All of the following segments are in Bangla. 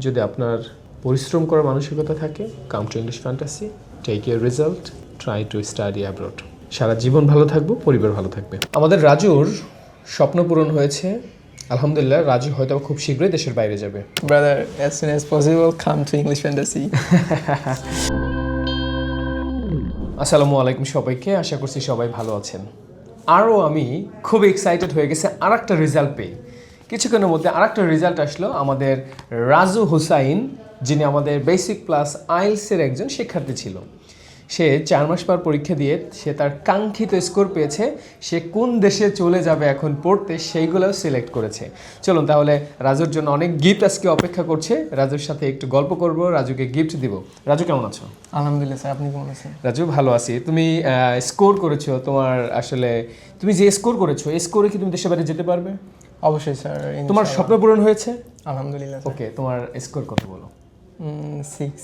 যদি আপনার পরিশ্রম করার মানসিকতা থাকে, come to English fantasy, take your result, try to study abroad. সারা জীবন ভালো থাকবো, পরিবার ভালো থাকবে। আমাদের রাজুর স্বপ্ন পূরণ হয়েছে, আলহামদুলিল্লাহ। রাজু হয়তো খুব শীঘ্রই দেশের বাইরে যাবে। Brother, as soon as possible, come to English Fantasy. আসসালামু আলাইকুম সবাইকে, আশা করছি সবাই ভালো আছেন। আরও আমি খুব এক্সাইটেড হয়ে গেছে আর একটা রেজাল্ট পেয়ে। কিছুক্ষণের মধ্যে আর একটা রেজাল্ট আসলো আমাদের রাজু হুসাইন, যিনি আমাদের বেসিক প্লাস আইএলসের একজন শিক্ষার্থী ছিল। সে 4 মাস পর পরীক্ষা দিয়ে সে তার কাঙ্ক্ষিত স্কোর পেয়েছে। সে কোন দেশে চলে যাবে এখন পড়তে সেইগুলোও সিলেক্ট করেছে। চলুন তাহলে রাজুর জন্য অনেক গিফট আজকে অপেক্ষা করছে। রাজুর সাথে একটু গল্প করব, রাজুকে গিফট দিব। রাজু কেমন আছো? আলহামদুলিল্লাহ স্যার, আপনি কেমন আছেন? রাজু ভালো আছি। তুমি স্কোর করেছো, তোমার আসলে তুমি যে স্কোর করেছো এই স্কোরে কি তুমি দেশের বাইরে যেতে পারবে? অবশ্যই স্যার। তোমার স্বপ্ন পূরণ হয়েছে? আলহামদুলিল্লাহ। ওকে, তোমার স্কোর কত বলো? 6,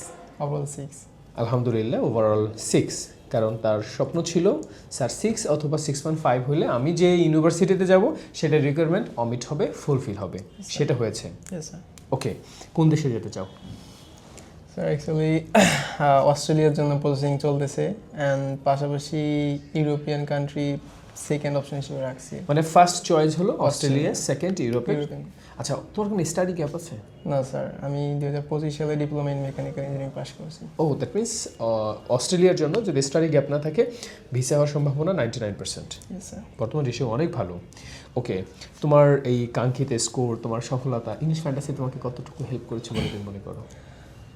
ওভারঅল 6। আলহামদুলিল্লাহ, ওভারঅল 6। কারণ তার স্বপ্ন ছিল স্যার 6 অথবা 6.5 হলে আমি যে ইউনিভার্সিটিতে যাব সেটার রিকোয়ারমেন্ট অমিট হবে, ফুলফিল হবে। সেটা হয়েছে। ওকে, কোন দেশে যেতে চাও? স্যার অ্যাকচুয়ালি অস্ট্রেলিয়ার জন্য প্রসেসিং চলতেছে, অ্যান্ড পাশাপাশি ইউরোপিয়ান কান্ট্রি সেকেন্ড অপশন হিসেবে রাখছি। মানে ফার্স্ট চয়েস হলো অস্ট্রেলিয়া, সেকেন্ড ইউরোপের। ইউরোপিয়ান। আচ্ছা, তোমার কোনো স্টাডি গ্যাপ আছে? না স্যার, আমি 2025 সালে diploma in mechanical engineering pass করছি। ও, দ্যাট মিনস অস্ট্রেলিয়ার জন্য যদি স্টাডি গ্যাপ না থাকে ভিসা হওয়ার সম্ভাবনা 99%। স্যার বর্তমান রেশিও অনেক ভালো। ওকে, তোমার এই কাঙ্ক্ষিত স্কোর, তোমার সফলতা ইংলিশ ফ্যান্টাসি তোমাকে কতটুকু হেল্প করেছে বলে তুমি মনে করো?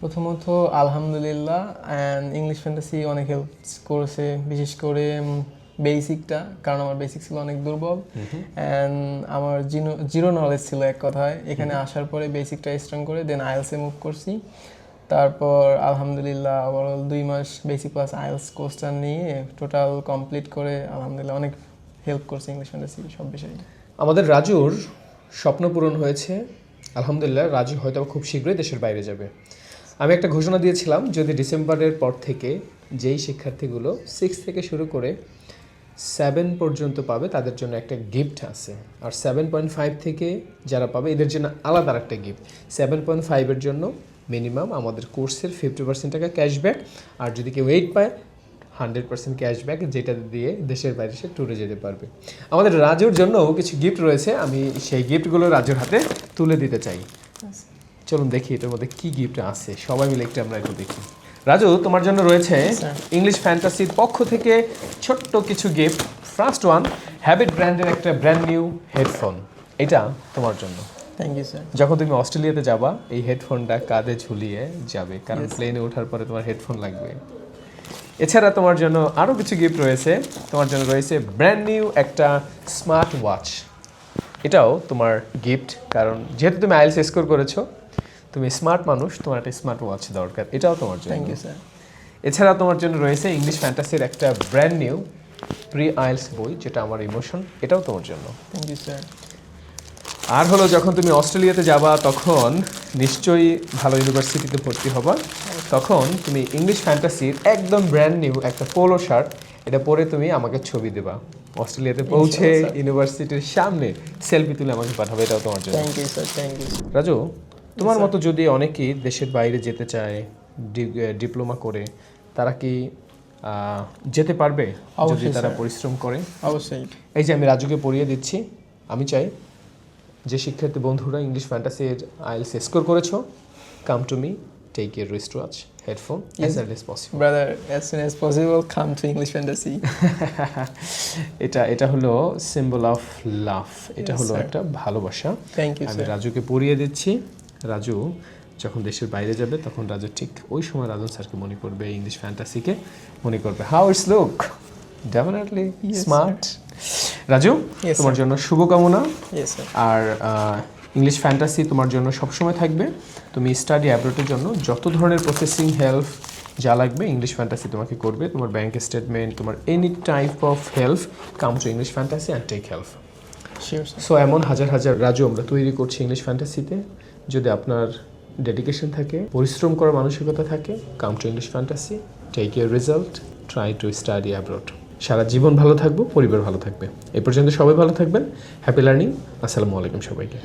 প্রথমত আলহামদুলিল্লাহ, অ্যান্ড ইংলিশ ফ্যান্টাসি অনেক হেল্প করেছে, বিশেষ করে বেসিকটা, কারণ আমার বেসিক ছিল অনেক দুর্বল, অ্যান্ড আমার জিরো নলেজ ছিল এক কথায়। এখানে আসার পরে বেসিকটা স্ট্রং করে দেন আইএলসে মুভ করছি। তারপর আলহামদুলিল্লাহ ওভারঅল 2 মাস বেসিক প্লাস আইএলস কোর্সটা নিয়ে টোটাল কমপ্লিট করে আলহামদুলিল্লাহ অনেক হেল্প করছে ইংলিশ ফ্যান্টাসি সব বিষয়ে। আমাদের রাজুর স্বপ্ন পূরণ হয়েছে, আলহামদুলিল্লাহ। রাজু হয়তো খুব শীঘ্রই দেশের বাইরে যাবে। আমি একটা ঘোষণা দিয়েছিলাম যদি ডিসেম্বরের পর থেকে যেই শিক্ষার্থীগুলো 6 থেকে শুরু করে 7 পর্যন্ত পাবে তাদের জন্য একটা গিফট আছে, আর 7.5 থেকে যারা পাবে এদের জন্য আলাদা একটা গিফট। 7.5-এর জন্য মিনিমাম আমাদের কোর্সের 50% টাকা ক্যাশব্যাক, আর যদি কেউ 8 পায় 100% ক্যাশব্যাক, যেটা দিয়ে দেশের বাইরে সে ট্যুরে যেতে পারবে। আমাদের রাজুর জন্য কিছু গিফট রয়েছে, আমি সেই গিফটগুলো রাজুর হাতে তুলে দিতে চাই। চলুন দেখি এটার মধ্যে কি গিফট আছে, সবাই মিলে একটু আমরা একটু দেখি। রাজু, তোমার জন্য রয়েছে ইংলিশ ফ্যান্টাসির পক্ষ থেকে ছোট্ট কিছু গিফট। ফার্স্ট ওয়ান, হ্যাবিট ব্র্যান্ডের একটা ব্র্যান্ড নিউ হেডফোন। এটা তোমার জন্য। Thank you sir. যখন তুমি অস্ট্রেলিয়াতে যাবা এই হেডফোনটা কাঁধে ঝুলিয়ে যাবে, কারণ প্লেনে ওঠার পরে তোমার হেডফোন লাগবে। এছাড়া তোমার জন্য আরও কিছু গিফট রয়েছে। তোমার জন্য রয়েছে ব্র্যান্ড নিউ একটা স্মার্ট ওয়াচ। এটাও তোমার গিফট, কারণ যেহেতু তুমি আইএলস স্কোর করেছো, তুমি স্মার্ট মানুষ, তোমার একটা স্মার্ট ওয়াচ দরকার। এটাও তোমার জন্য। Thank you sir. এছাড়া তোমার জন্য রয়েছে ইংলিশ ফ্যান্টাসির একটা ব্র্যান্ড নিউ প্রি আইএলস বই, যেটা আমার ইমোশন। এটাও তোমার জন্য। Thank you sir. আর হলো, যখন তুমি অস্ট্রেলিয়াতে যাবা তখন নিশ্চয়ই ভালো ইউনিভার্সিটিতে ভর্তি হবা, তখন তুমি ইংলিশ ফ্যান্টাসির একদম ব্র্যান্ড নিউ একটা পোলো শার্ট, এটা পরে তুমি আমাকে ছবি দেবা। অস্ট্রেলিয়াতে পৌঁছে ইউনিভার্সিটির সামনে সেলফি তুলে আমাকে পাঠাবে। এটাও তোমার জন্য। Thank you sir. Thank you. Raju, তোমার মতো যদি অনেকেই দেশের বাইরে যেতে চায় ডিপ্লোমা করে, তারা কি যেতে পারবে যদি তারা পরিশ্রম করে? অবশ্যই। এই যে আমি রাজুকে পড়িয়ে দিচ্ছি, আমি চাই যে শিক্ষার্থী বন্ধুরা ইংলিশ ফ্যান্টাসির আইএলস স্কোর করেছো, come to me, take your wrist watch, headphone as early as possible. Brother, as soon as possible, come to English Fantasy. এটা হলো সিম্বল অফ লাভ, এটা হলো একটা ভালোবাসা। থ্যাংক ইউ আমি স্যার। রাজুকে পড়িয়ে দিচ্ছি। রাজু যখন দেশের বাইরে যাবে তখন রাজু ঠিক ওই সময় রাজন স্যারকে মনে করবে, ইংলিশ ফ্যান্টাসিকে মনে করবে। How it's look? Definitely smart. Raju, তোমার জন্য শুভকামনা। Yes sir. আর ইংলিশ ফ্যান্টাসি তোমার জন্য সবসময় থাকবে। তুমি স্টাডি অ্যাব্রোডের জন্য যত ধরনের প্রসেসিং হেল্প যা লাগবে ইংলিশ ফ্যান্টাসি তোমাকে করবে। তোমার ব্যাংক স্টেটমেন্ট, তোমার any type of help, come to English fantasy and take help. Sure sir. So এমন হাজার হাজার রাজু আমরা তৈরি করছি ইংলিশ ফ্যান্টাসিতে। যদি আপনার ডেডিকেশন থাকে, পরিশ্রম করার মানসিকতা থাকে, come to English fantasy, take your result, try to study abroad. সারা জীবন ভালো থাকবো, পরিবার ভালো থাকবে। এই পর্যন্ত সবাই ভালো থাকবেন। Happy learning. আসসালামু আলাইকুম সবাইকে।